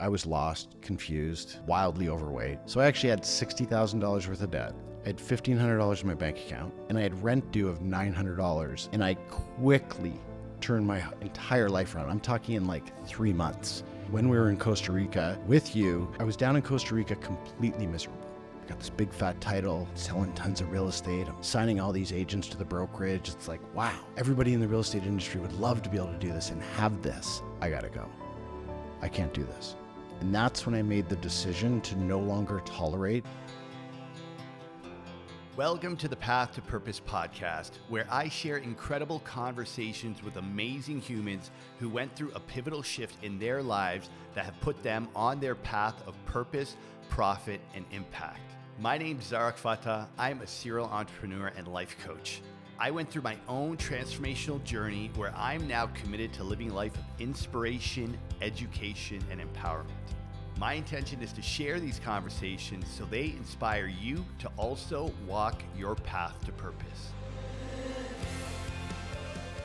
I was lost, confused, wildly overweight. So I actually had $60,000 worth of debt. I had $1,500 in my bank account, and I had rent due of $900. And I quickly turned my entire life around. I'm talking in like 3 months. When we were in Costa Rica with you, I was down in Costa Rica completely miserable. I got this big fat title, selling tons of real estate. I'm signing all these agents to the brokerage. It's like, wow, everybody in the real estate industry would love to be able to do this and have this. I gotta go. I can't do this. And that's when I made the decision to no longer tolerate. Welcome to the Path to Purpose podcast, where I share incredible conversations with amazing humans who went through a pivotal shift in their lives that have put them on their path of purpose, profit, and impact. My name's Zarak Fatah. I'm a serial entrepreneur and life coach. I went through my own transformational journey where I'm now committed to living a life of inspiration, education, and empowerment. My intention is to share these conversations so they inspire you to also walk your path to purpose.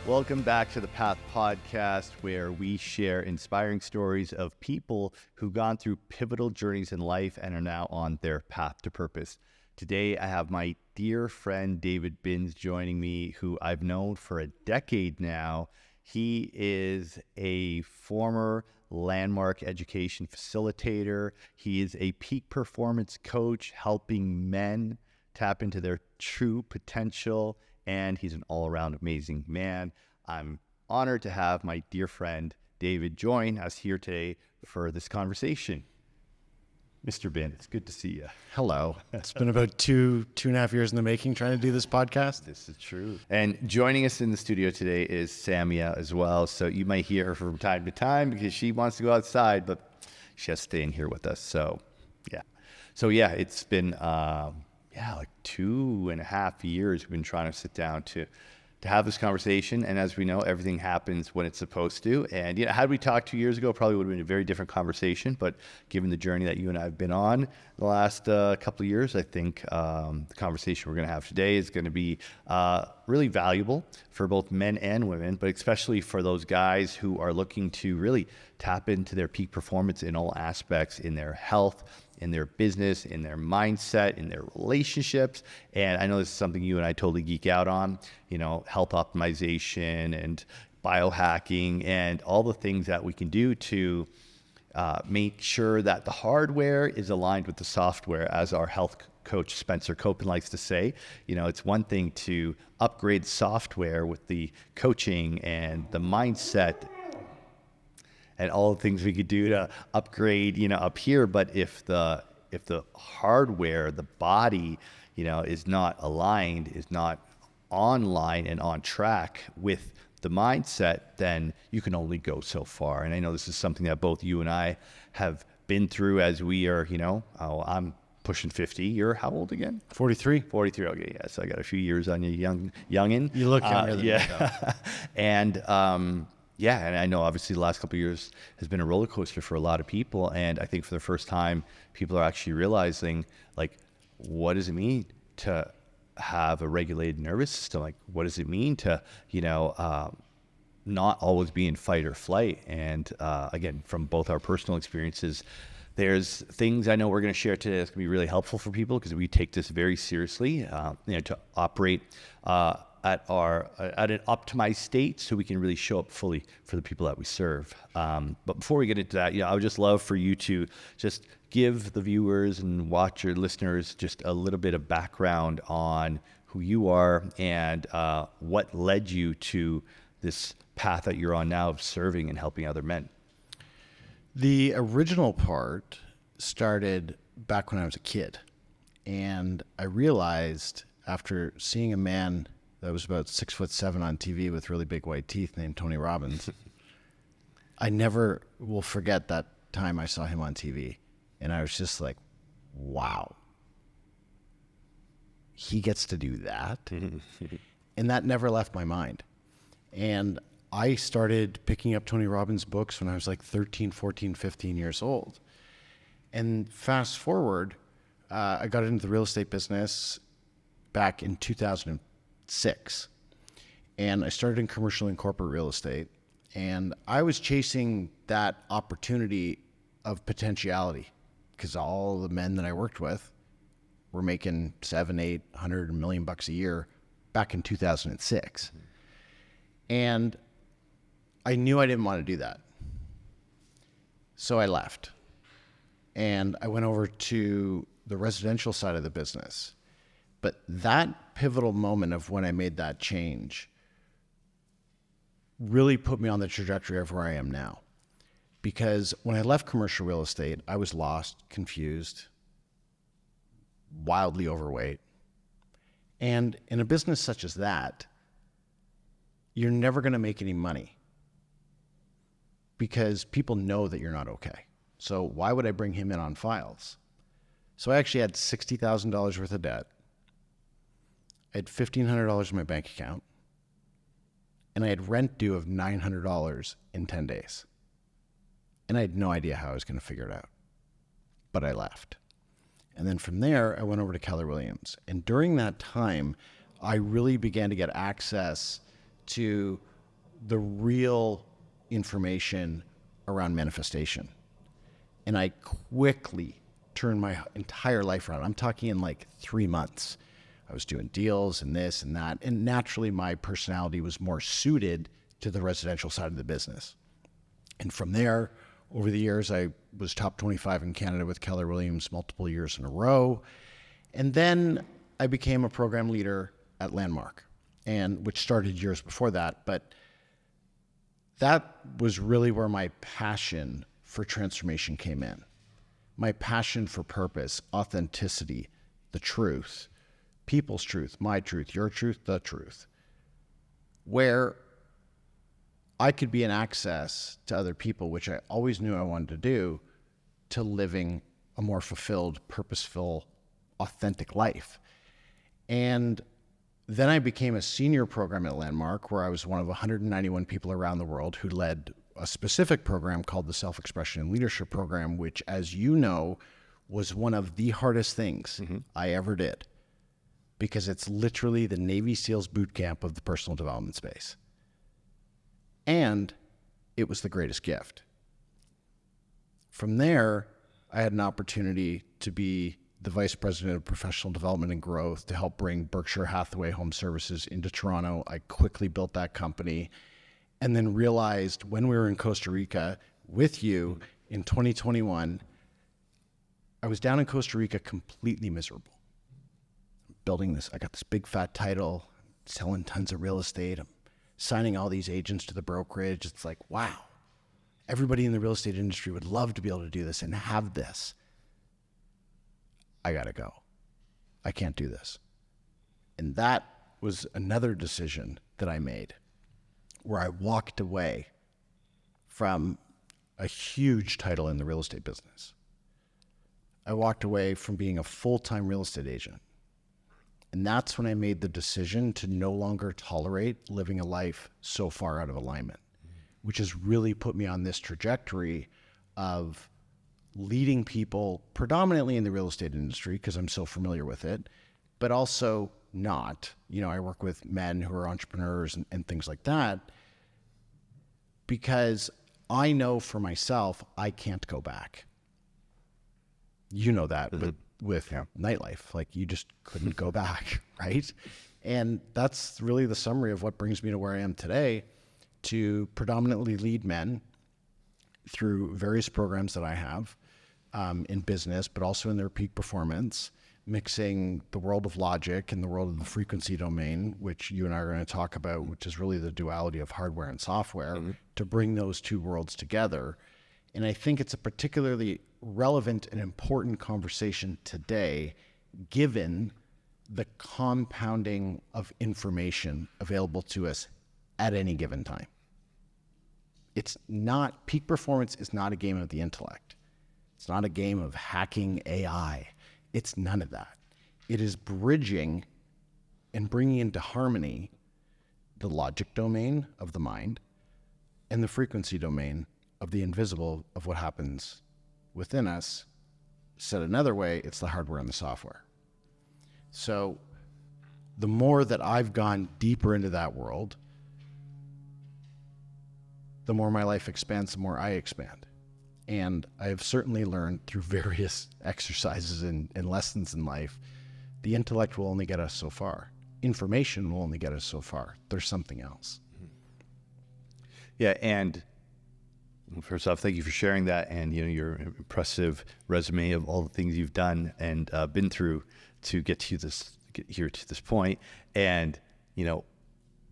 Welcome back to the Path Podcast, where we share inspiring stories of people who've gone through pivotal journeys in life and are now on their path to purpose. Today, I have my dear friend David Binns joining me, who I've known for a decade now. He is a former landmark education facilitator. He is a peak performance coach, helping men tap into their true potential, and he's an all-around amazing man. I'm honored to have my dear friend David join us here today for this conversation. Mr. Bin, it's good to see you. Hello. It's been about two and a half years in the making trying to do this podcast. This is true. And joining us in the studio today is Samia as well. So you might hear her from time to time because she wants to go outside, but she has to stay in here with us. So yeah. It's been like 2.5 years we've been trying to sit down to have this conversation. And as we know, everything happens when it's supposed to. And had we talked 2 years ago, probably would have been a very different conversation. But given the journey that you and I have been on the last couple of years, I think the conversation we're going to have today is going to be really valuable for both men and women, but especially for those guys who are looking to really tap into their peak performance in all aspects, in their health, in their business, in their mindset, in their relationships. And I know this is something you and I totally geek out on, health optimization and biohacking and all the things that we can do to make sure that the hardware is aligned with the software, as our health coach Spencer Copen likes to say. It's one thing to upgrade software with the coaching and the mindset and all the things we could do to upgrade, up here. But if the hardware, the body, is not aligned, is not online and on track with the mindset, then you can only go so far. And I know this is something that both you and I have been through as we are, I'm pushing 50. You're how old again? 43. 43. Okay, yeah. So I got a few years on you, youngin. You look younger than me, though. And and I know obviously the last couple of years has been a roller coaster for a lot of people. And I think for the first time, people are actually realizing, like, what does it mean to have a regulated nervous system? Like, what does it mean to, not always be in fight or flight? And again, from both our personal experiences, there's things I know we're going to share today that's going to be really helpful for people because we take this very seriously, to operate at an optimized state so we can really show up fully for the people that we serve. But before we get into that, I would just love for you to just give the viewers and watcher listeners just a little bit of background on who you are and what led you to this path that you're on now of serving and helping other men. The original part started back when I was a kid. And I realized after seeing a man that was about 6'7" on TV with really big white teeth named Tony Robbins, I never will forget that time I saw him on TV. And I was just like, wow, he gets to do that. And that never left my mind. And I started picking up Tony Robbins books when I was like 13, 14, 15 years old. And fast forward, I got into the real estate business back in 2006. And I started in commercial and corporate real estate. And I was chasing that opportunity of potentiality, because all the men that I worked with were making $700, $800, $1 million a year back in 2006. And I knew I didn't want to do that. So I left and I went over to the residential side of the business. But that pivotal moment of when I made that change really put me on the trajectory of where I am now. Because when I left commercial real estate, I was lost, confused, wildly overweight. And in a business such as that, you're never going to make any money because people know that you're not okay. So why would I bring him in on files? So I actually had $60,000 worth of debt. I had $1,500 in my bank account. And I had rent due of $900 in 10 days. And I had no idea how I was going to figure it out. But I left. And then from there, I went over to Keller Williams. And during that time, I really began to get access to the real information around manifestation. And I quickly turned my entire life around. I'm talking in like 3 months. I was doing deals and this and that. And naturally, my personality was more suited to the residential side of the business. And from there, over the years, I was top 25 in Canada with Keller Williams multiple years in a row. And then I became a program leader at Landmark, and which started years before that. But that was really where my passion for transformation came in. My passion for purpose, authenticity, the truth, people's truth, my truth, your truth, the truth, where I could be an access to other people, which I always knew I wanted to do, to living a more fulfilled, purposeful, authentic life. And then I became a senior program at Landmark, where I was one of 191 people around the world who led a specific program called the Self-Expression and Leadership Program, which, as you know, was one of the hardest things I ever did, because it's literally the Navy SEALs boot camp of the personal development space. And it was the greatest gift. From there, I had an opportunity to be the vice president of professional development and growth to help bring Berkshire Hathaway Home Services into Toronto. I quickly built that company and then realized when we were in Costa Rica with you in 2021, I was down in Costa Rica completely miserable. Building this, I got this big fat title, selling tons of real estate. I'm signing all these agents to the brokerage. It's like, wow, everybody in the real estate industry would love to be able to do this and have this. I gotta go. I can't do this. And that was another decision that I made, where I walked away from a huge title in the real estate business. I walked away from being a full-time real estate agent. And that's when I made the decision to no longer tolerate living a life so far out of alignment, which has really put me on this trajectory of leading people predominantly in the real estate industry because I'm so familiar with it, but also not. You know, I work with men who are entrepreneurs and things like that, because I know for myself, I can't go back. You know that, but with nightlife, like you just couldn't go back, right? And that's really the summary of what brings me to where I am today, to predominantly lead men through various programs that I have in business, but also in their peak performance, mixing the world of logic and the world of the frequency domain, which you and I are going to talk about, which is really the duality of hardware and software, to bring those two worlds together. And I think it's a particularly relevant and important conversation today, given the compounding of information available to us at any given time. It's not, peak performance is not a game of the intellect. It's not a game of hacking AI. It's none of that. It is bridging and bringing into harmony the logic domain of the mind and the frequency domain of the invisible of what happens within us. Said another way, it's the hardware and the software. So the more that I've gone deeper into that world, the more my life expands, the more I expand. And I have certainly learned through various exercises and lessons in life, the intellect will only get us so far. Information will only get us so far. There's something else. Yeah, and first off, thank you for sharing that, and your impressive resume of all the things you've done and been through to get here to this point. And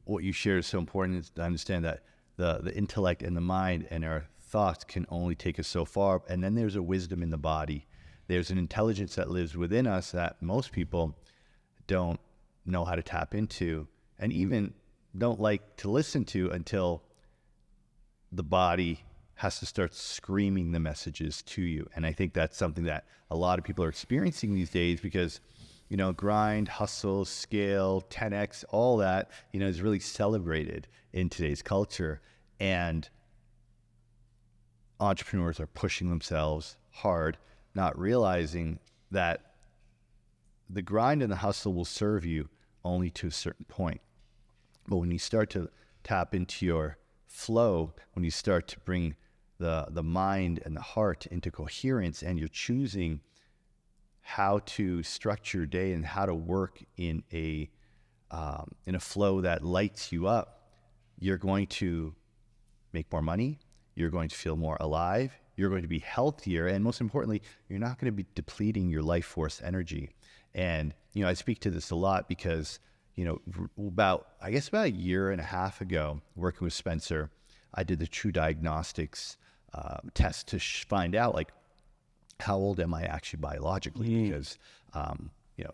what you shared is so important, is to understand that the intellect and the mind and our thoughts can only take us so far. And then there's a wisdom in the body. There's an intelligence that lives within us that most people don't know how to tap into, and even don't like to listen to until the body has to start screaming the messages to you. And I think that's something that a lot of people are experiencing these days, because grind, hustle, scale, 10x, all that, is really celebrated in today's culture. And entrepreneurs are pushing themselves hard, not realizing that the grind and the hustle will serve you only to a certain point. But when you start to tap into your flow, when you start to bring the mind and the heart into coherence, and you're choosing how to structure your day and how to work in a flow that lights you up, you're going to make more money, you're going to feel more alive, you're going to be healthier, and most importantly, you're not going to be depleting your life force energy. And I speak to this a lot because about a year and a half ago, working with Spencer, I did the True Diagnostics test to find out how old am I actually biologically? Because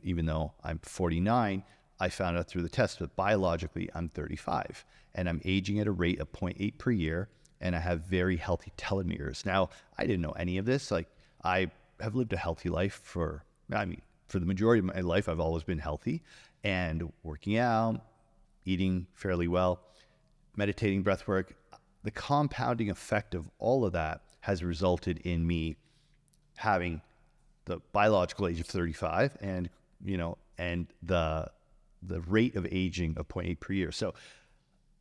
even though I'm 49, I found out through the test that biologically I'm 35, and I'm aging at a rate of 0.8 per year, and I have very healthy telomeres. Now, I didn't know any of this. I have lived a healthy life for the majority of my life. I've always been healthy and working out, eating fairly well, meditating, breath work. The compounding effect of all of that has resulted in me having the biological age of 35 and the rate of aging of 0.8 per year. So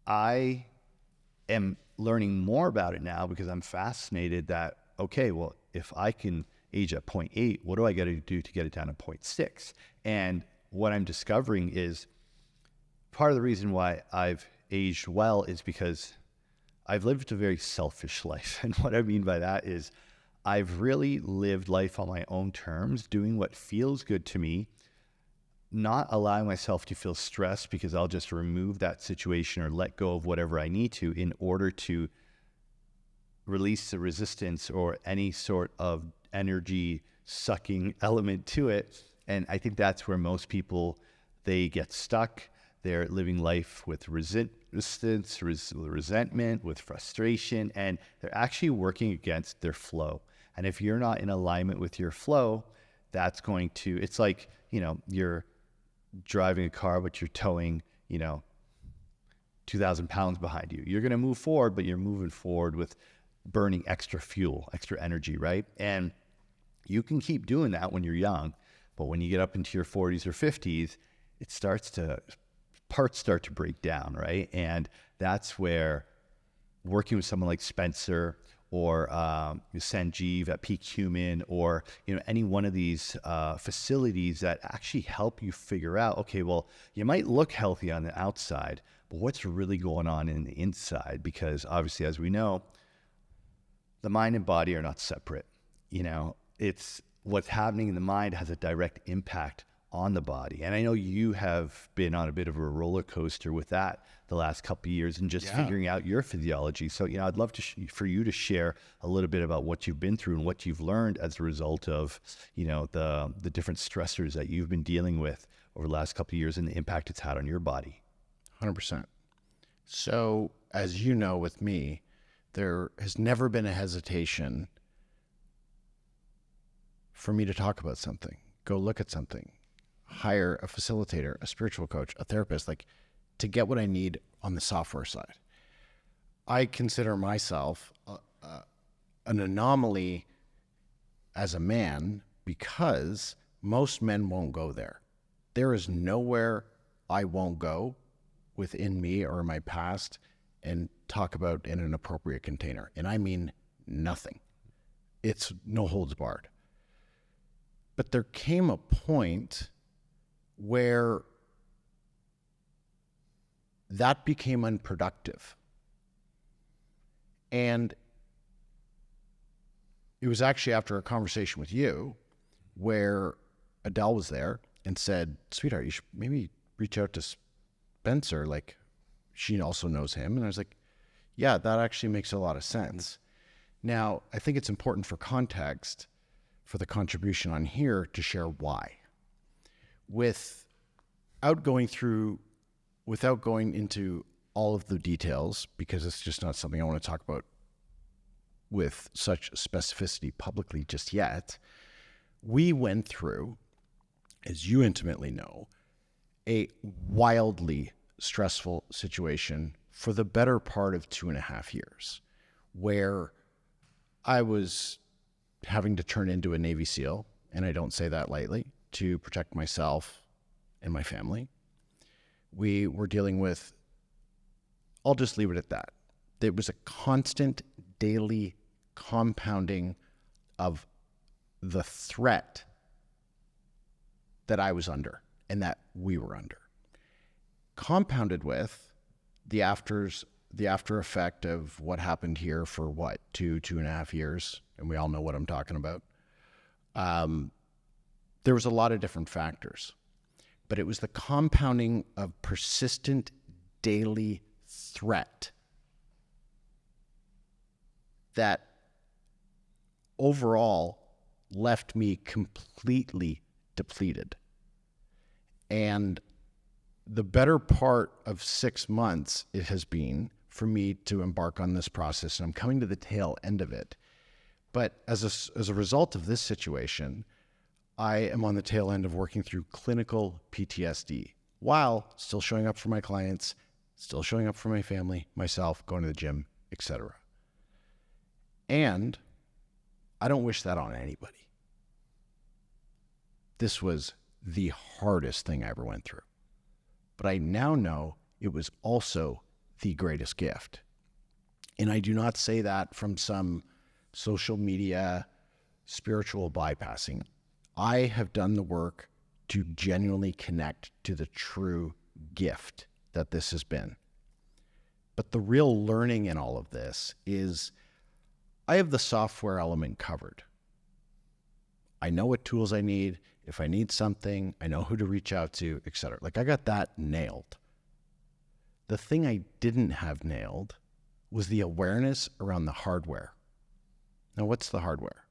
I am learning more about it now because I'm fascinated that, okay, well, if I can age at 0.8, what do I got to do to get it down to 0.6? And what I'm discovering is part of the reason why I've aged well is because I've lived a very selfish life. And what I mean by that is I've really lived life on my own terms, doing what feels good to me, not allowing myself to feel stressed because I'll just remove that situation or let go of whatever I need to in order to release the resistance or any sort of energy sucking element to it. And I think that's where most people, they get stuck. They're living life with resistance, resentment, with frustration, and they're actually working against their flow. And if you're not in alignment with your flow, that's going to, it's like, you're driving a car, but you're towing, 2,000 pounds behind you. You're going to move forward, but you're moving forward with burning extra fuel, extra energy, right? And you can keep doing that when you're young, but when you get up into your 40s or 50s, parts start to break down, right? And that's where working with someone like Spencer or Sanjeev at Peak Human, or any one of these facilities that actually help you figure out, okay, well, you might look healthy on the outside, but what's really going on in the inside? Because obviously, as we know, the mind and body are not separate. It's what's happening in the mind has a direct impact on the body. And I know you have been on a bit of a roller coaster with that the last couple of years and just figuring out your physiology. So, I'd love for you to share a little bit about what you've been through and what you've learned as a result of, the different stressors that you've been dealing with over the last couple of years and the impact it's had on your body. 100%. So, as you know, with me, there has never been a hesitation for me to talk about something, go look at something, hire a facilitator, a spiritual coach, a therapist, to get what I need on the software side. I consider myself an anomaly as a man because most men won't go there. There is nowhere I won't go within me or my past and talk about in an appropriate container. And I mean nothing. it's no holds barred. But there came a point where that became unproductive. And it was actually after a conversation with you where Adele was there and said, sweetheart, you should maybe reach out to Spencer. Like, she also knows him. And I was like, yeah, that actually makes a lot of sense. Now, I think it's important for context for the contribution on here to share why. Without going into all of the details, because it's just not something I want to talk about with such specificity publicly just yet, we went through, as you intimately know, a wildly stressful situation for the better part of 2.5 years, where I was having to turn into a Navy SEAL, and I don't say that lightly, to protect myself and my family. We were dealing with, I'll just leave it at that. There was a constant daily compounding of the threat that I was under and that we were under, compounded with the after effect of what happened here for 2.5 years. And we all know what I'm talking about. There was a lot of different factors, but it was the compounding of persistent daily threat that overall left me completely depleted. And the better part of 6 months it has been for me to embark on this process, and I'm coming to the tail end of it. But as a result of this situation, I am on the tail end of working through clinical PTSD while still showing up for my clients, still showing up for my family, myself, going to the gym, etc. And I don't wish that on anybody. This was the hardest thing I ever went through. But I now know it was also the greatest gift. And I do not say that from some social media spiritual bypassing. I have done the work to genuinely connect to the true gift that this has been. But the real learning in all of this is I have the software element covered. I know what tools I need. If I need something, I know who to reach out to, etc. Like, I got that nailed. The thing I didn't have nailed was the awareness around the hardware. Now, what's the hardware?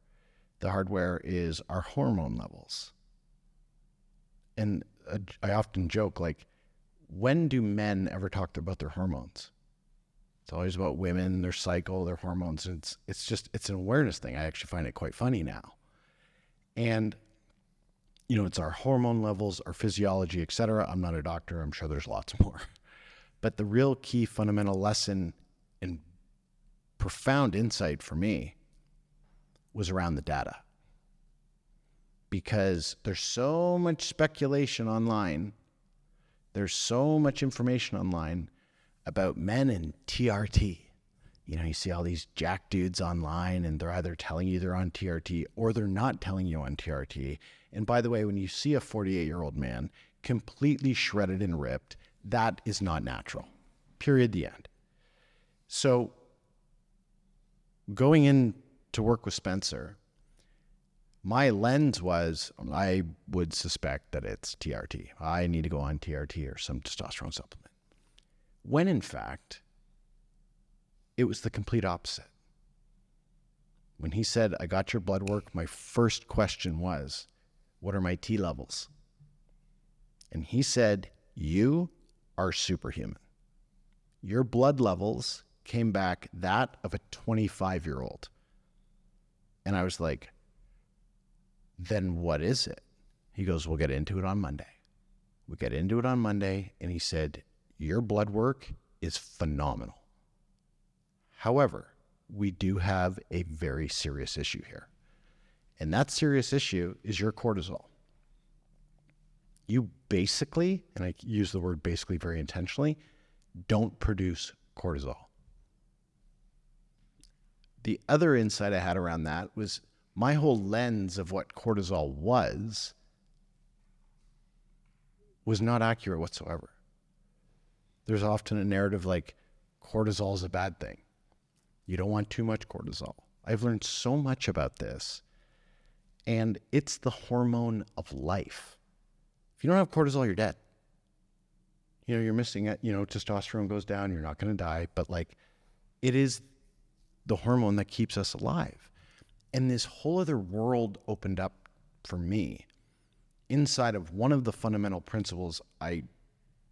The hardware is our hormone levels. And I often joke, like, when do men ever talk about their hormones? It's always about women, their cycle, their hormones. It's an awareness thing. I actually find it quite funny now. And, it's our hormone levels, our physiology, et cetera. I'm not a doctor. I'm sure there's lots more. But the real key fundamental lesson and profound insight for me was around the data. Because there's so much speculation online. There's so much information online about men and TRT. You see all these jack dudes online, and they're either telling you they're on TRT or they're not telling you on TRT. And by the way, when you see a 48-year-old man completely shredded and ripped, that is not natural. Period. The end. So going in to work with Spencer, my lens was, I would suspect that it's TRT. I need to go on TRT or some testosterone supplement. When in fact, it was the complete opposite. When he said, I got your blood work, my first question was, what are my T levels? And he said, you are superhuman. Your blood levels came back that of a 25-year-old. And I was like, then what is it? He goes, we'll get into it on Monday. We get into it on Monday, and he said, your blood work is phenomenal. However, we do have a very serious issue here. And that serious issue is your cortisol. You basically, and I use the word basically very intentionally, don't produce cortisol. The other insight I had around that was my whole lens of what cortisol was not accurate whatsoever. There's often a narrative like cortisol is a bad thing. You don't want too much cortisol. I've learned so much about this, and it's the hormone of life. If you don't have cortisol, you're dead. You're missing it. Testosterone goes down, you're not going to die, but like it is the hormone that keeps us alive. And this whole other world opened up for me inside of one of the fundamental principles I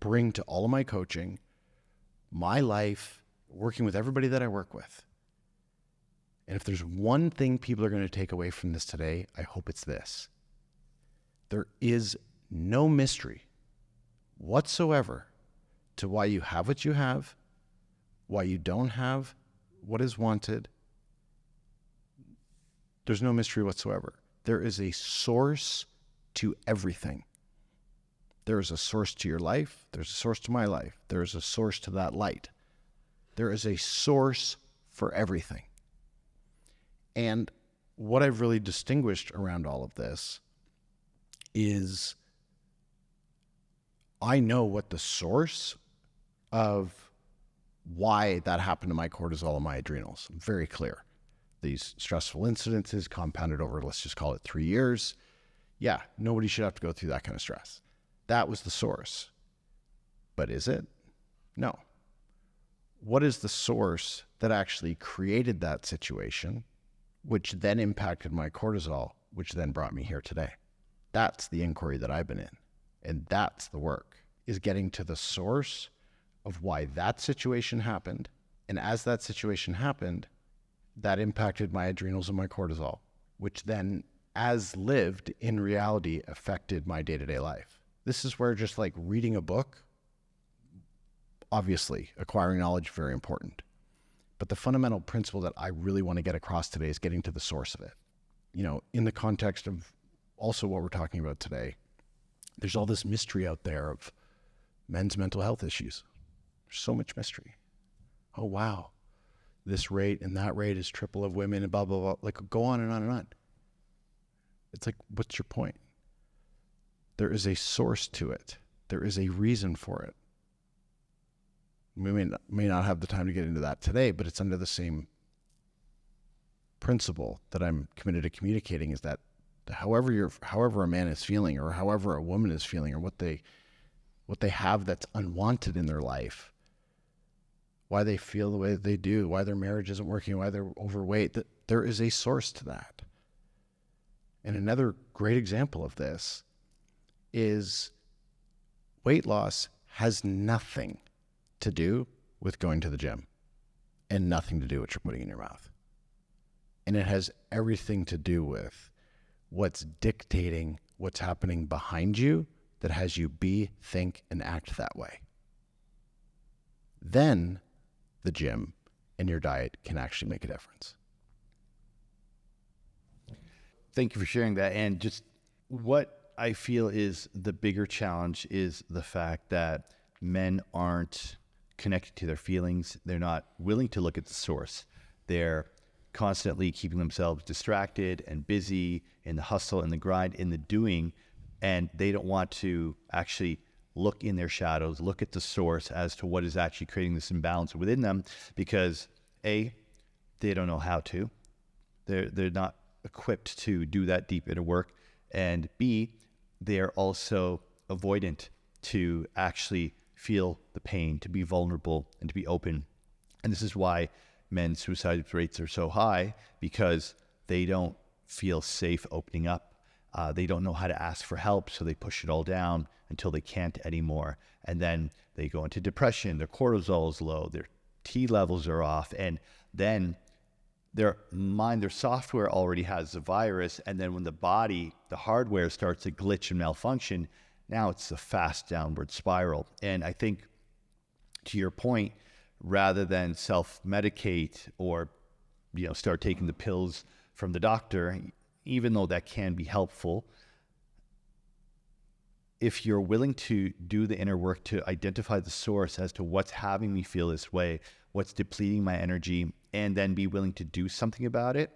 bring to all of my coaching, my life, working with everybody that I work with. And if there's one thing people are going to take away from this today, I hope it's this. There is no mystery whatsoever to why you have what you have, why you don't have what is wanted. There's no mystery whatsoever. There is a source to everything. There is a source to your life. There's a source to my life. There is a source to that light. There is a source for everything. And what I've really distinguished around all of this is I know what the source of why that happened to my cortisol and my adrenals. I'm very clear. These stressful incidences compounded over, let's just call it 3 years. Yeah, nobody should have to go through that kind of stress. That was the source. But is it? No. What is the source that actually created that situation, which then impacted my cortisol, which then brought me here today? That's the inquiry that I've been in. And that's the work, is getting to the source of why that situation happened. And as that situation happened, that impacted my adrenals and my cortisol, which then, as lived in reality, affected my day-to-day life. This is where just like reading a book, obviously acquiring knowledge, very important. But the fundamental principle that I really want to get across today is getting to the source of it. In the context of also what we're talking about today, there's all this mystery out there of men's mental health issues. There's so much mystery. Oh, wow. This rate and that rate is triple of women and blah, blah, blah. Like go on and on and on. It's like, what's your point? There is a source to it. There is a reason for it. We may not have the time to get into that today, but it's under the same principle that I'm committed to communicating, is that however a man is feeling, or however a woman is feeling, or what they have that's unwanted in their life, why they feel the way that they do, why their marriage isn't working, why they're overweight, that there is a source to that. And another great example of this is weight loss has nothing to do with going to the gym and nothing to do with what you're putting in your mouth. And it has everything to do with what's dictating what's happening behind you that has you be, think, and act that way. Then the gym and your diet can actually make a difference. Thank you for sharing that. And just what I feel is the bigger challenge is the fact that men aren't connected to their feelings. They're not willing to look at the source. They're constantly keeping themselves distracted and busy in the hustle and the grind, in the doing, and they don't want to actually look in their shadows, look at the source as to what is actually creating this imbalance within them, because A, they don't know how to. They're not equipped to do that deep inner work, and B, they're also avoidant to actually feel the pain, to be vulnerable, and to be open. And this is why men's suicide rates are so high, because they don't feel safe opening up. They don't know how to ask for help, so they push it all down until they can't anymore. And then they go into depression, their cortisol is low, their T levels are off, and then their mind, their software already has the virus, and then when the body, the hardware starts to glitch and malfunction, now it's a fast downward spiral. And I think, to your point, rather than self-medicate or start taking the pills from the doctor, even though that can be helpful, if you're willing to do the inner work to identify the source as to what's having me feel this way, what's depleting my energy, and then be willing to do something about it.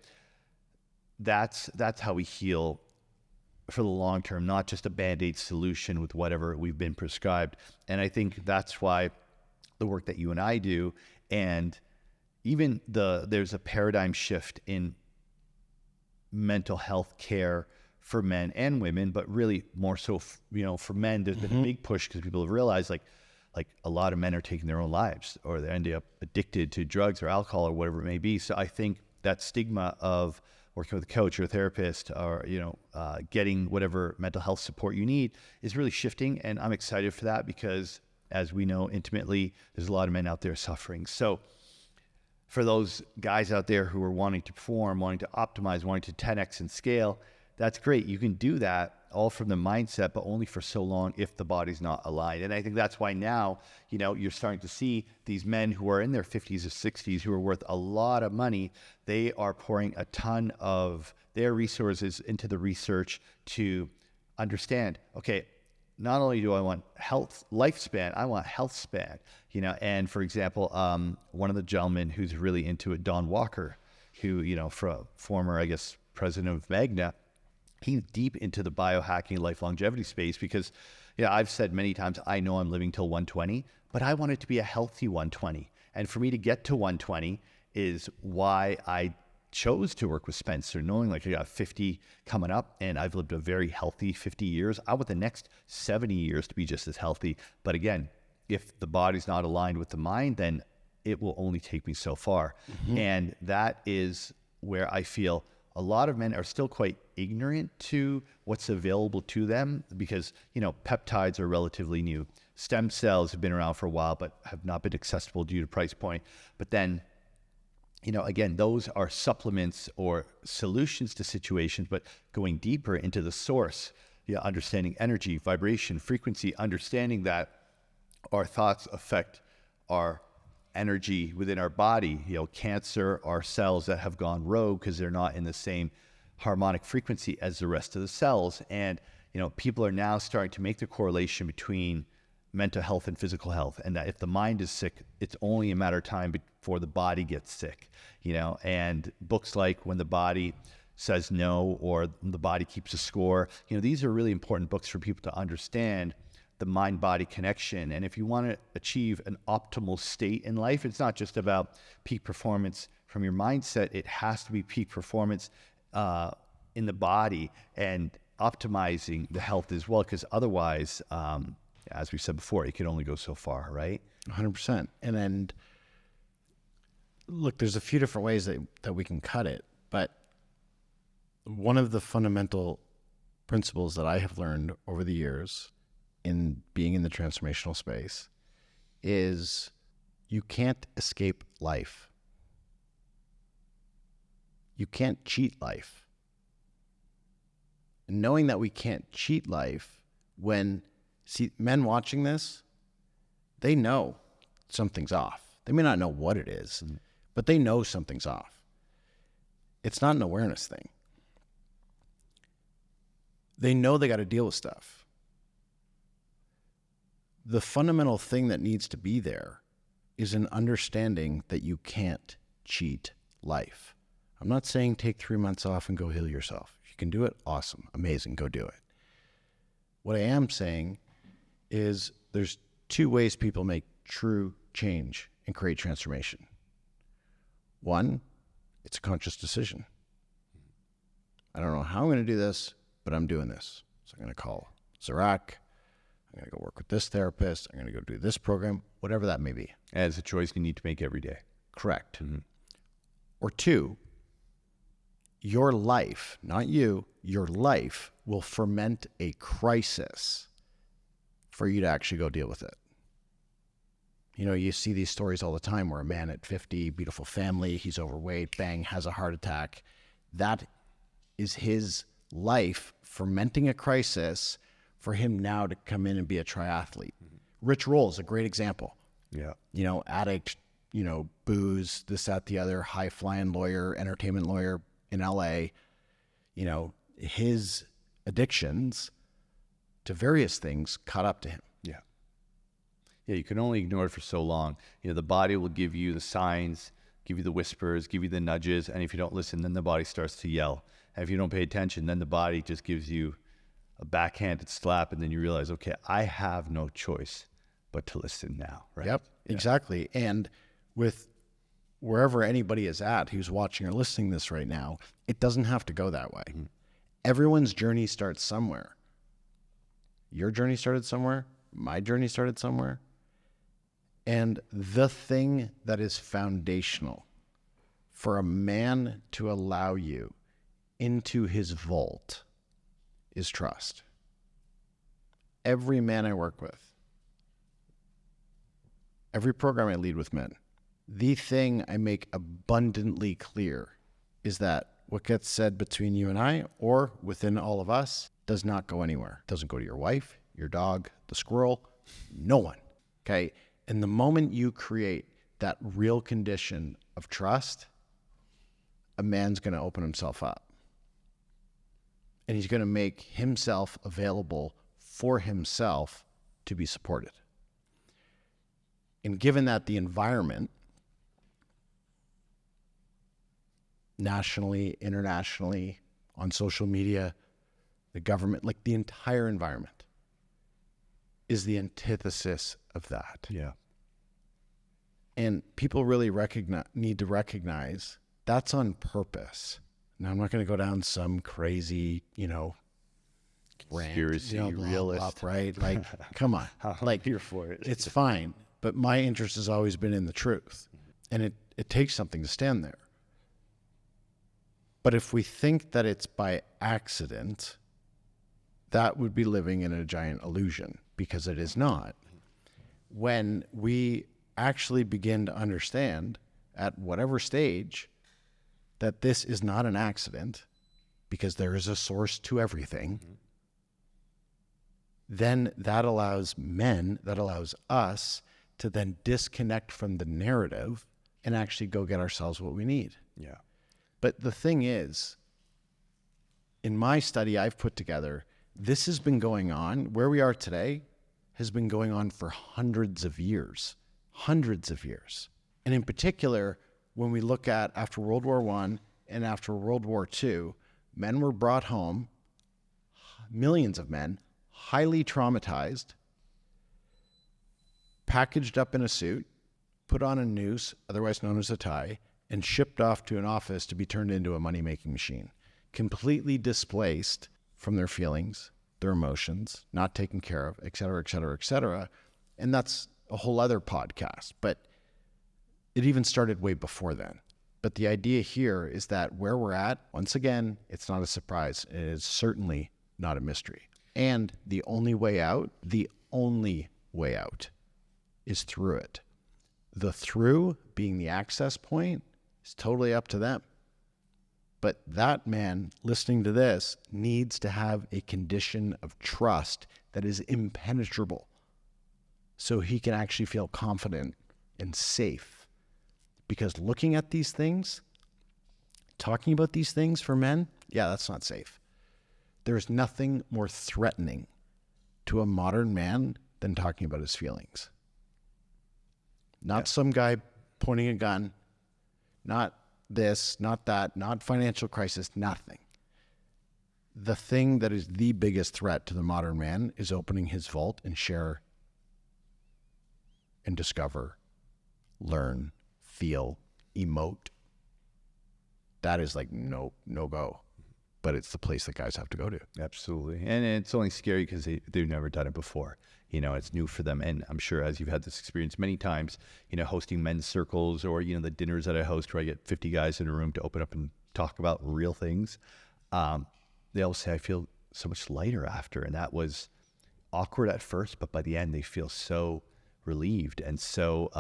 That's how we heal for the long term, not just a Band-Aid solution with whatever we've been prescribed. And I think that's why the work that you and I do, and even there's a paradigm shift in mental health care for men and women, but really more so, for men, there's been a big push because people have realized like a lot of men are taking their own lives, or they end up addicted to drugs or alcohol or whatever it may be. So I think that stigma of working with a coach or a therapist, or, getting whatever mental health support you need is really shifting. And I'm excited for that because, as we know intimately, there's a lot of men out there suffering. So for those guys out there who are wanting to perform, wanting to optimize, wanting to 10x and scale, that's great. You can do that all from the mindset, but only for so long if the body's not aligned. And I think that's why now, you're starting to see these men who are in their 50s or 60s who are worth a lot of money. They are pouring a ton of their resources into the research to understand, okay, not only do I want health lifespan, I want health span, and for example, one of the gentlemen who's really into it, Don Walker, who, former, I guess, president of Magna, he's deep into the biohacking life longevity space because, I've said many times, I know I'm living till 120, but I want it to be a healthy 120. And for me to get to 120 is why I chose to work with Spencer, knowing like I got 50 coming up and I've lived a very healthy 50 years. I want the next 70 years to be just as healthy. But again, if the body's not aligned with the mind, then it will only take me so far. And that is where I feel a lot of men are still quite ignorant to what's available to them because, peptides are relatively new. Stem cells have been around for a while, but have not been accessible due to price point. But then, again, those are supplements or solutions to situations, but going deeper into the source, understanding energy, vibration, frequency, understanding that our thoughts affect our energy within our body. Cancer are cells that have gone rogue because they're not in the same harmonic frequency as the rest of the cells. And, people are now starting to make the correlation between mental health and physical health. And that if the mind is sick, it's only a matter of time before the body gets sick, and books like When the Body Says No or The Body Keeps a Score, these are really important books for people to understand the mind-body connection. And if you want to achieve an optimal state in life, it's not just about peak performance from your mindset. It has to be peak performance in the body and optimizing the health as well, because otherwise, as we said before, it can only go so far, right? 100%. And then, look, there's a few different ways that we can cut it, but one of the fundamental principles that I have learned over the years in being in the transformational space is you can't escape life. You can't cheat life. And knowing that we can't cheat life, men watching this, they know something's off. They may not know what it is, but they know something's off. It's not an awareness thing. They know they got to deal with stuff. The fundamental thing that needs to be there is an understanding that you can't cheat life. I'm not saying take 3 months off and go heal yourself. If you can do it, awesome, amazing, go do it. What I am saying is there's two ways people make true change and create transformation. One, it's a conscious decision. I don't know how I'm going to do this, but I'm doing this. So I'm going to call Zarak. I'm going to go work with this therapist. I'm going to go do this program, whatever that may be. As a choice you need to make every day. Correct. Or two, your life, not you, your life will ferment a crisis for you to actually go deal with it. You see these stories all the time where a man at 50, beautiful family, he's overweight, bang, has a heart attack. That is his life fermenting a crisis for him now to come in and be a triathlete. Rich Roll is a great example. Yeah. Addict, booze, this, that, the other, high-flying lawyer, entertainment lawyer in LA. His addictions to various things caught up to him. Yeah, you can only ignore it for so long. The body will give you the signs give you the whispers, give you the nudges. And if you don't listen, then the body starts to yell. And if you don't pay attention, then the body just gives you a backhanded slap. And then you realize, okay, I have no choice but to listen now. Right? Yep, exactly. And with wherever anybody is at who's watching or listening to this right now, it doesn't have to go that way. Everyone's journey starts somewhere. Your journey started somewhere. My journey started somewhere. And the thing that is foundational for a man to allow you into his vault is trust. Every man I work with, every program I lead with men, the thing I make abundantly clear is that what gets said between you and I, or within all of us, does not go anywhere. It doesn't go to your wife, your dog, the squirrel, no one. Okay? And the moment you create that real condition of trust, a man's going to open himself up. And he's going to make himself available for himself to be supported. And given that the environment, nationally, internationally, on social media, the government, like the entire environment, is the antithesis of that. Yeah. And people really need to recognize that's on purpose. Now, I'm not going to go down some crazy, Conspiracy rant, realist. right? Like, come on. Like, here for it. It's fine. But my interest has always been in the truth. And it takes something to stand there. But if we think that it's by accident, that would be living in a giant illusion, because it is not. When we actually begin to understand at whatever stage that this is not an accident, because there is a source to everything, then that allows us to then disconnect from the narrative and actually go get ourselves what we need. Yeah. But the thing is, in my study I've put together, this has been going on, where we are today has been going on for hundreds of years. And in particular, when we look at after World War I and after World War II, men were brought home, millions of men, highly traumatized, packaged up in a suit, put on a noose, otherwise known as a tie, and shipped off to an office to be turned into a money-making machine, completely displaced from their feelings, their emotions, not taken care of, et cetera, et cetera, et cetera. And that's a whole other podcast, but it even started way before then. But the idea here is that where we're at, once again, it's not a surprise. It is certainly not a mystery. And the only way out is through it. The through being the access point is totally up to them. But that man listening to this needs to have a condition of trust that is impenetrable, so he can actually feel confident and safe. Because looking at these things, talking about these things for men, that's not safe. There's nothing more threatening to a modern man than talking about his feelings. Not some guy pointing a gun, not this, not that, not financial crisis, nothing. The thing that is the biggest threat to the modern man is opening his vault and share and discover, learn, feel, emote. That is like no go. But it's the place that guys have to go to. Absolutely. And it's only scary because they've never done it before. It's new for them. And I'm sure, as you've had this experience many times, hosting men's circles or, the dinners that I host where I get 50 guys in a room to open up and talk about real things. They all say, I feel so much lighter after. And that was awkward at first, but by the end, they feel so relieved and so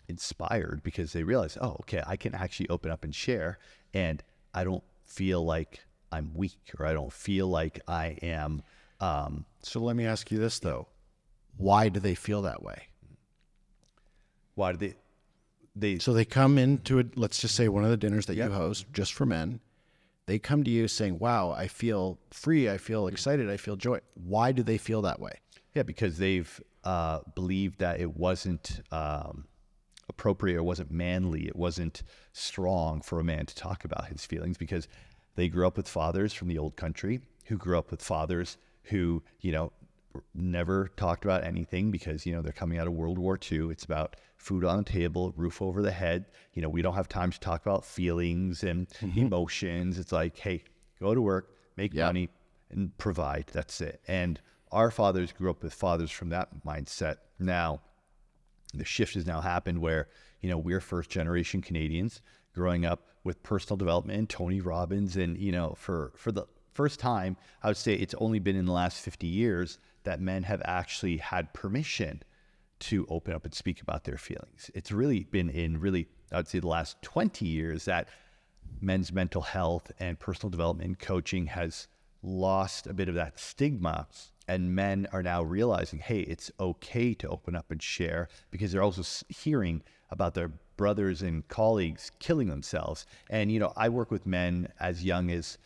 inspired, because they realize, oh, okay, I can actually open up and share, and I don't feel like I'm weak, or I don't feel like I am. So let me ask you this, though. Why do they feel that way? Why do they? So they come into it, let's just say one of the dinners that you host just for men. They come to you saying, wow, I feel free. I feel excited. I feel joy. Why do they feel that way? Yeah, because they've believed that it wasn't appropriate or wasn't manly. It wasn't strong for a man to talk about his feelings because they grew up with fathers from the old country who grew up with fathers who, never talked about anything because, they're coming out of World War II. It's about food on the table, roof over the head. We don't have time to talk about feelings and emotions. It's like, hey, go to work, make money, and provide. That's it. And our fathers grew up with fathers from that mindset. Now, the shift has now happened where, we're first generation Canadians growing up with personal development and Tony Robbins. And, for the first time, I would say it's only been in the last 50 years that men have actually had permission to open up and speak about their feelings. It's really been I would say the last 20 years that men's mental health and personal development coaching has lost a bit of that stigma, and men are now realizing, hey, it's okay to open up and share because they're also hearing about their brothers and colleagues killing themselves. And, I work with men as young as,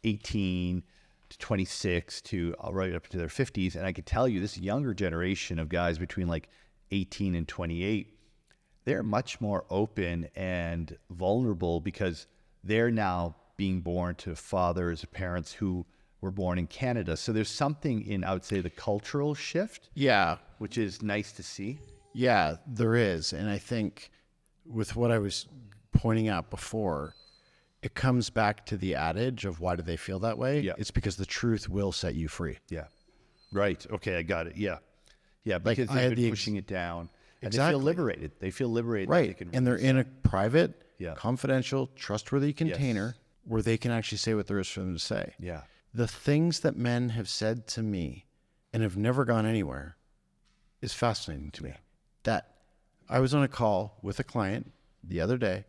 18 to 26 to right up to their 50s. And I could tell you this younger generation of guys between like 18 and 28, they're much more open and vulnerable because they're now being born to fathers, parents who were born in Canada. So there's something in, I would say, the cultural shift. Yeah. Which is nice to see. Yeah, there is. And I think with what I was pointing out before, it comes back to the adage of why do they feel that way? Yeah. It's because the truth will set you free. Yeah. Right. Okay, I got it. Yeah. Yeah, because they've been pushing it down. And they feel liberated. They feel liberated. Right. And they're in a private, Yeah. confidential, trustworthy container where they can actually say what there is for them to say. Yeah. The things that men have said to me and have never gone anywhere is fascinating to me. That I was on a call with a client the other day,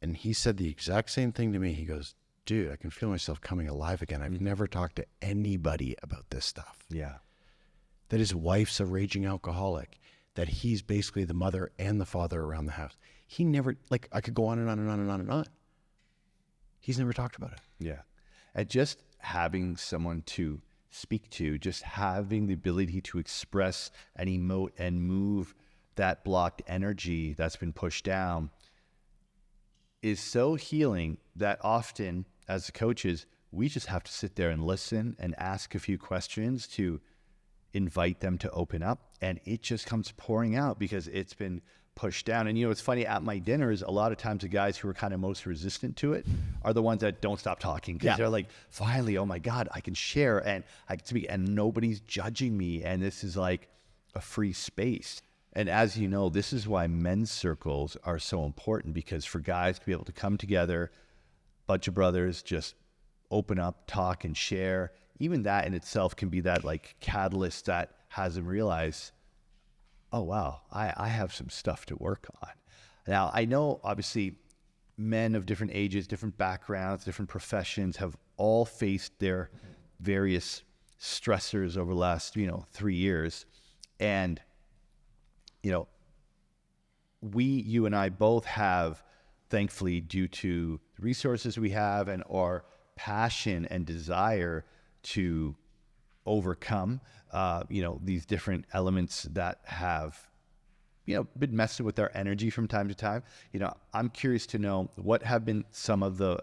and he said the exact same thing to me. He goes, dude, I can feel myself coming alive again. I've never talked to anybody about this stuff. Yeah. That his wife's a raging alcoholic, that he's basically the mother and the father around the house. He never, I could go on and on and on and on and on. He's never talked about it. Yeah. And just having someone to speak to, just having the ability to express and emote and move that blocked energy that's been pushed down is so healing that often as coaches, we just have to sit there and listen and ask a few questions to invite them to open up. And it just comes pouring out because it's been pushed down. And it's funny, at my dinners, a lot of times the guys who are kind of most resistant to it are the ones that don't stop talking because they're like, finally, oh my God, I can share and I can speak and nobody's judging me. And this is like a free space. And as you know, this is why men's circles are so important, because for guys to be able to come together, bunch of brothers, just open up, talk and share, even that in itself can be that like catalyst that has them realize, oh, wow, I have some stuff to work on. Now, I know obviously men of different ages, different backgrounds, different professions have all faced their various stressors over the last, 3 years. And you and I both have, thankfully, due to the resources we have and our passion and desire to overcome, these different elements that have, been messing with our energy from time to time. I'm curious to know what have been some of the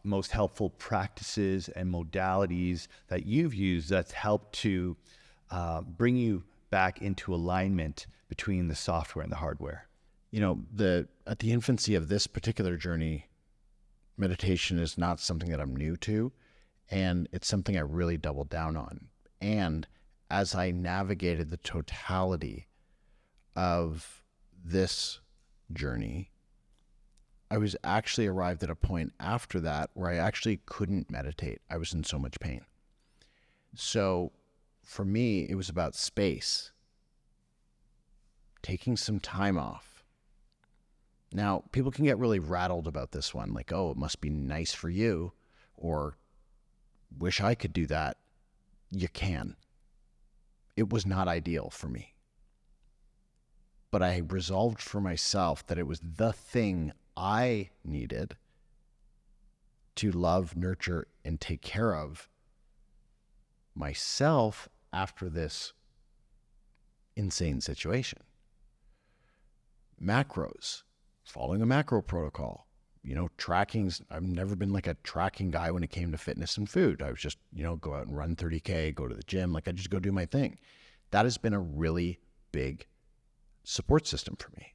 most helpful practices and modalities that you've used that's helped to bring you back into alignment between the software and the hardware. At the infancy of this particular journey, meditation is not something that I'm new to, and it's something I really doubled down on. And as I navigated the totality of this journey, I was actually arrived at a point after that where I actually couldn't meditate. I was in so much pain. So for me, it was about space, taking some time off. Now, people can get really rattled about this one, like, oh, it must be nice for you, or wish I could do that. You can. It was not ideal for me. But I resolved for myself that it was the thing I needed to love, nurture, and take care of myself after this insane situation. macros, following a macro protocol, tracking's, I've never been like a tracking guy when it came to fitness and food. I was just, go out and run 30K, go to the gym. Like I just go do my thing. That has been a really big support system for me.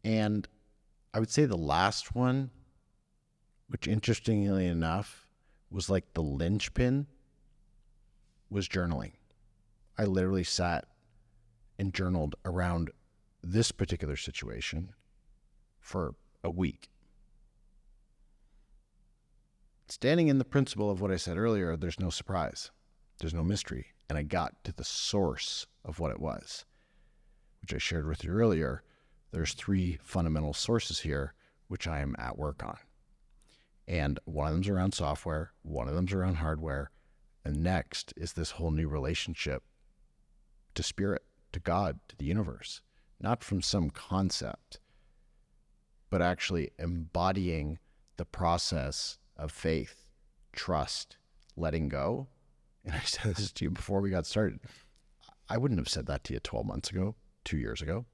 And I would say the last one, which interestingly enough was like the linchpin, was journaling. I literally sat and journaled around this particular situation for a week. Standing in the principle of what I said earlier, there's no surprise, there's no mystery. And I got to the source of what it was, which I shared with you earlier. There's 3 fundamental sources here, which I am at work on. And one of them's around software, one of them's around hardware, and next is this whole new relationship to spirit, to God, to the universe, not from some concept, but actually embodying the process of faith, trust, letting go. And I said this to you before we got started. I wouldn't have said that to you 12 months ago, 2 years ago.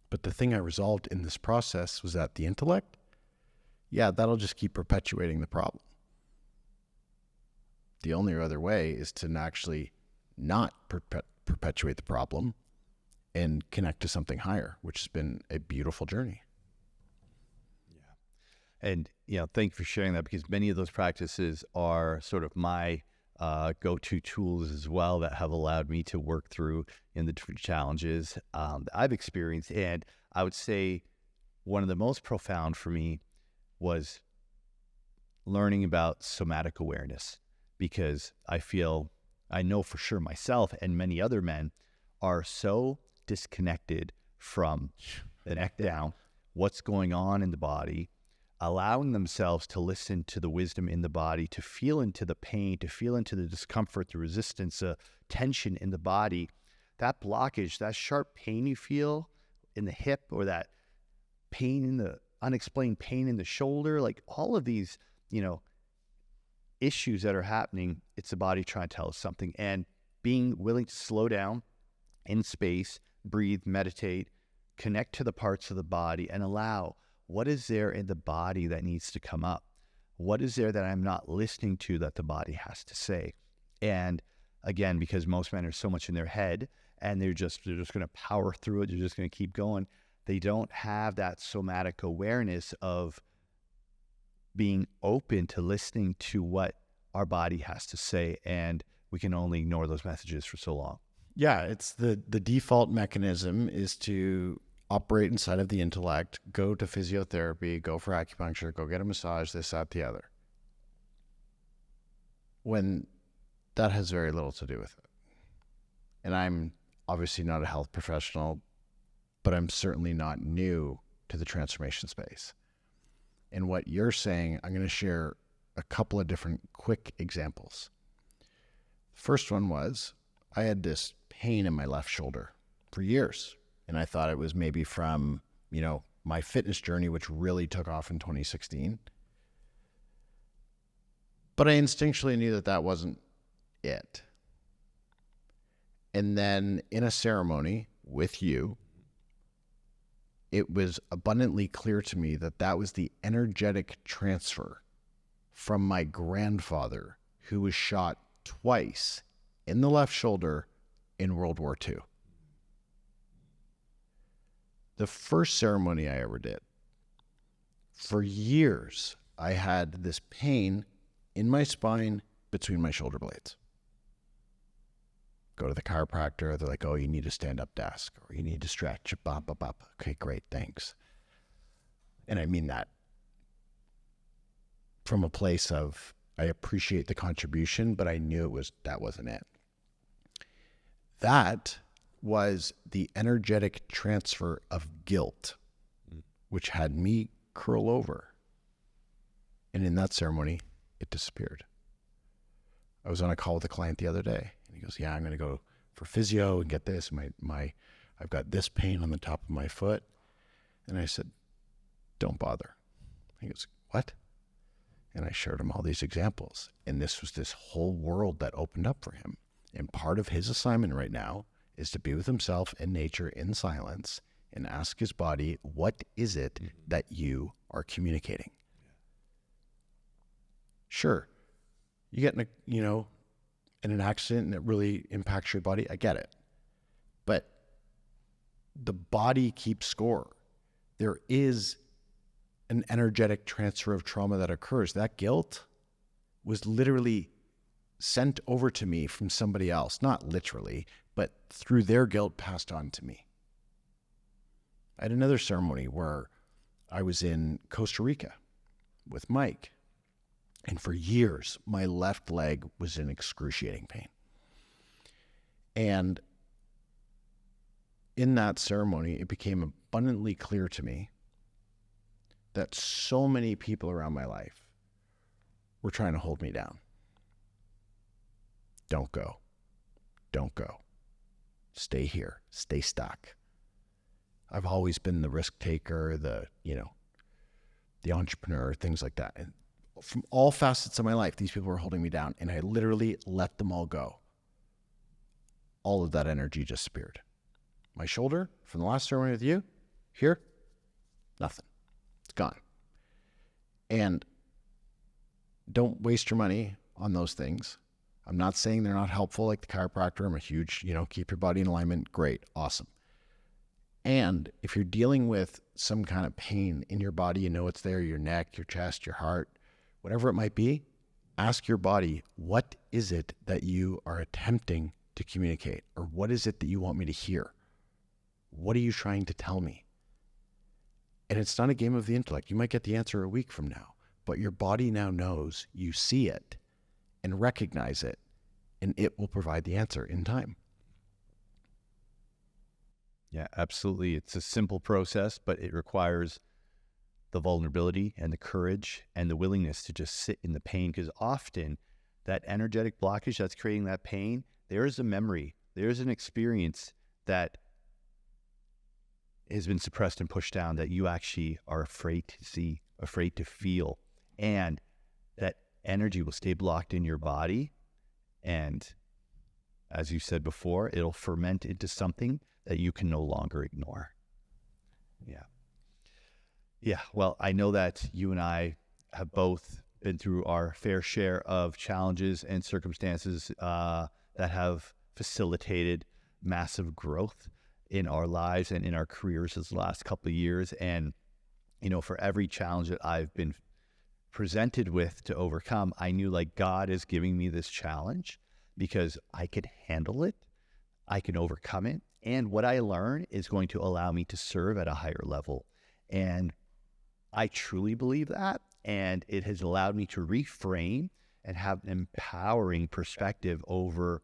But the thing I resolved in this process was that the intellect, that'll just keep perpetuating the problem. The only other way is to actually not perpetuate the problem and connect to something higher, which has been a beautiful journey. Yeah. And, thank you for sharing that, because many of those practices are sort of my go-to tools as well that have allowed me to work through in the different challenges that I've experienced. And I would say one of the most profound for me was learning about somatic awareness, because I know for sure myself and many other men are so disconnected from the neck down, what's going on in the body, allowing themselves to listen to the wisdom in the body, to feel into the pain, to feel into the discomfort, the resistance, tension in the body. That blockage, that sharp pain you feel in the hip, or that pain in the unexplained pain in the shoulder, like all of these, issues that are happening, it's the body trying to tell us something. And being willing to slow down in space, breathe, meditate, connect to the parts of the body, and allow what is there in the body that needs to come up. What is there that I'm not listening to that the body has to say? And again, because most men are so much in their head and they're just going to power through it, they're just going to keep going. They don't have that somatic awareness of being open to listening to what our body has to say, and we can only ignore those messages for so long. Yeah, it's the default mechanism is to operate inside of the intellect, go to physiotherapy, go for acupuncture, go get a massage, this, that, the other. When that has very little to do with it. And I'm obviously not a health professional, but I'm certainly not new to the transformation space. And what you're saying, I'm going to share a couple of different quick examples. First one was, I had this pain in my left shoulder for years. And I thought it was maybe from, my fitness journey, which really took off in 2016. But I instinctually knew that wasn't it. And then in a ceremony with you, it was abundantly clear to me that was the energetic transfer from my grandfather, who was shot twice in the left shoulder in World War II. The first ceremony I ever did, for years, I had this pain in my spine between my shoulder blades. Go to the chiropractor, they're like, oh, you need a stand-up desk, or you need to stretch, bop, bop, bop. Okay, great, thanks. And I mean that from a place of, I appreciate the contribution, but I knew that wasn't it. That was the energetic transfer of guilt, which had me curl over. And in that ceremony, it disappeared. I was on a call with a client the other day, and he goes, yeah, I'm going to go for physio and get this. I've got this pain on the top of my foot. And I said, don't bother. He goes, what? And I showed him all these examples. And this was this whole world that opened up for him. And part of his assignment right now is to be with himself in nature in silence and ask his body, what is it that you are communicating? Sure, you get in an accident and it really impacts your body. I get it. But the body keeps score. There is an energetic transfer of trauma that occurs. That guilt was literally sent over to me from somebody else, not literally, but through their guilt passed on to me. I had another ceremony where I was in Costa Rica with Mike, and for years, my left leg was in excruciating pain. And in that ceremony, it became abundantly clear to me that so many people around my life were trying to hold me down. Don't go. Don't go. Stay here. Stay stuck. I've always been the risk taker, the entrepreneur, things like that. And from all facets of my life, these people were holding me down, and I literally let them all go. All of that energy just disappeared. My shoulder from the last ceremony with you, here, nothing. It's gone. And don't waste your money on those things. I'm not saying they're not helpful, like the chiropractor. I'm a huge, keep your body in alignment. Great. Awesome. And if you're dealing with some kind of pain in your body, it's there, your neck, your chest, your heart, whatever it might be, ask your body, what is it that you are attempting to communicate? Or what is it that you want me to hear? What are you trying to tell me? And it's not a game of the intellect. You might get the answer a week from now, but your body now knows, you see it and recognize it, and it will provide the answer in time. Yeah, absolutely. It's a simple process, but it requires the vulnerability and the courage and the willingness to just sit in the pain, because often that energetic blockage that's creating that pain, there is a memory, there's an experience that has been suppressed and pushed down that you actually are afraid to see, afraid to feel, and that energy will stay blocked in your body, and as you said before, it'll ferment into something that you can no longer ignore. Yeah. Well, I know that you and I have both been through our fair share of challenges and circumstances that have facilitated massive growth in our lives and in our careers this last couple of years. And, for every challenge that I've been presented with to overcome, I knew God is giving me this challenge because I could handle it, I can overcome it, and what I learn is going to allow me to serve at a higher level. And I truly believe that, and it has allowed me to reframe and have an empowering perspective over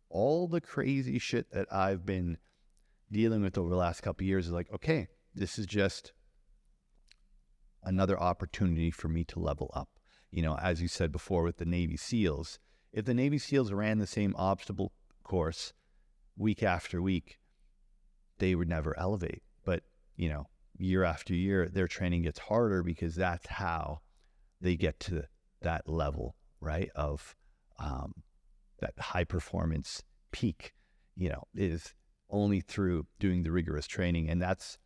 all the crazy shit that I've been dealing with over the last couple of years. Is okay, this is just another opportunity for me to level up. As you said before with the Navy SEALs, if the Navy SEALs ran the same obstacle course week after week, they would never elevate. But, year after year, their training gets harder because that's how they get to that level, right? Of that high performance peak, is only through doing the rigorous training. And that's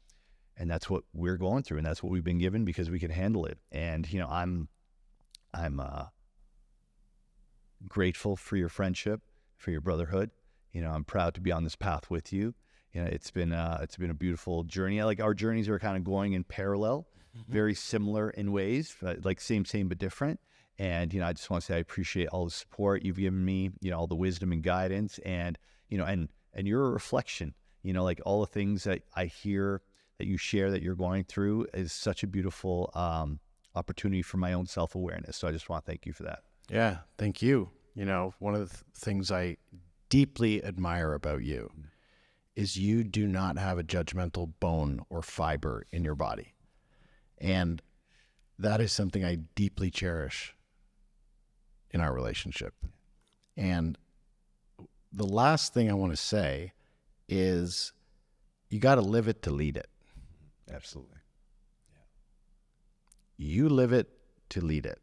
what we're going through. And that's what we've been given because we can handle it. And, I'm grateful for your friendship, for your brotherhood. I'm proud to be on this path with you. It's been a beautiful journey. Our journeys are kind of going in parallel, very similar in ways, same but different. And I just want to say I appreciate all the support you've given me, all the wisdom and guidance, and and you're a reflection. All the things that I hear that you share that you're going through is such a beautiful opportunity for my own self-awareness. So I just want to thank you for that. Yeah, thank you. One of the things I deeply admire about you is you do not have a judgmental bone or fiber in your body. And that is something I deeply cherish in our relationship. And the last thing I want to say is you got to live it to lead it. Absolutely. You live it to lead it.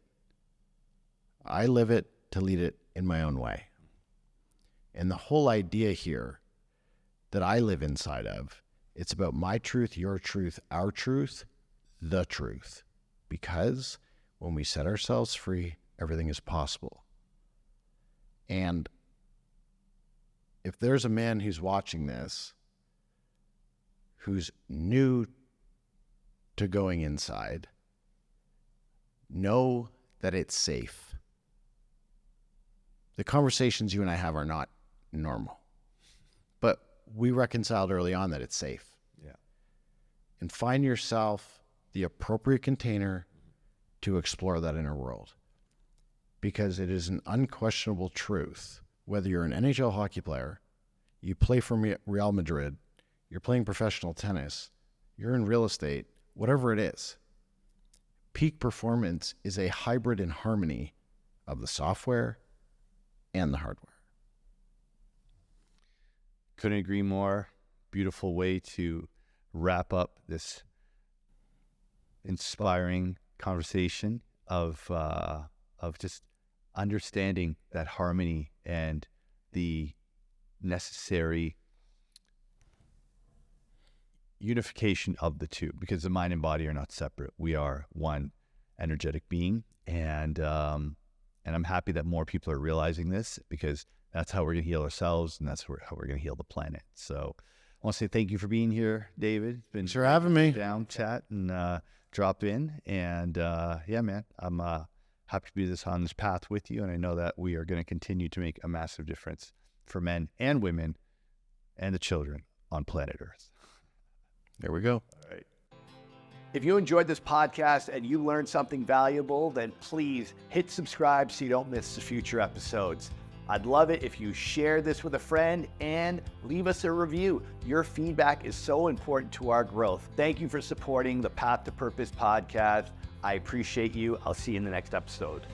I live it to lead it in my own way. And the whole idea here that I live inside of It's about my truth, your truth, our truth, the truth. Because when we set ourselves free, everything is possible. And if there's a man who's watching this, who's new to going inside, know that it's safe. The conversations you and I have are not normal, but we reconciled early on that it's safe. Yeah. And find yourself the appropriate container to explore that inner world. Because it is an unquestionable truth, whether you're an NHL hockey player, you play for Real Madrid, you're playing professional tennis, you're in real estate, whatever it is, peak performance is a hybrid and harmony of the software and the hardware. Couldn't agree more. Beautiful way to wrap up this inspiring conversation of just understanding that harmony and the necessary unification of the two, because the mind and body are not separate. We are one energetic being, and I'm happy that more people are realizing this, because that's how we're going to heal ourselves, and that's how we're going to heal the planet. So I want to say thank you for being here, David. It's been Thanks for having me. Down, chat, and drop in. And yeah, man, I'm happy to be on this path with you, and I know that we are going to continue to make a massive difference for men and women and the children on planet Earth. There we go. All right. If you enjoyed this podcast and you learned something valuable, then please hit subscribe so you don't miss the future episodes. I'd love it if you share this with a friend and leave us a review. Your feedback is so important to our growth. Thank you for supporting the Path to Purpose podcast. I appreciate you. I'll see you in the next episode.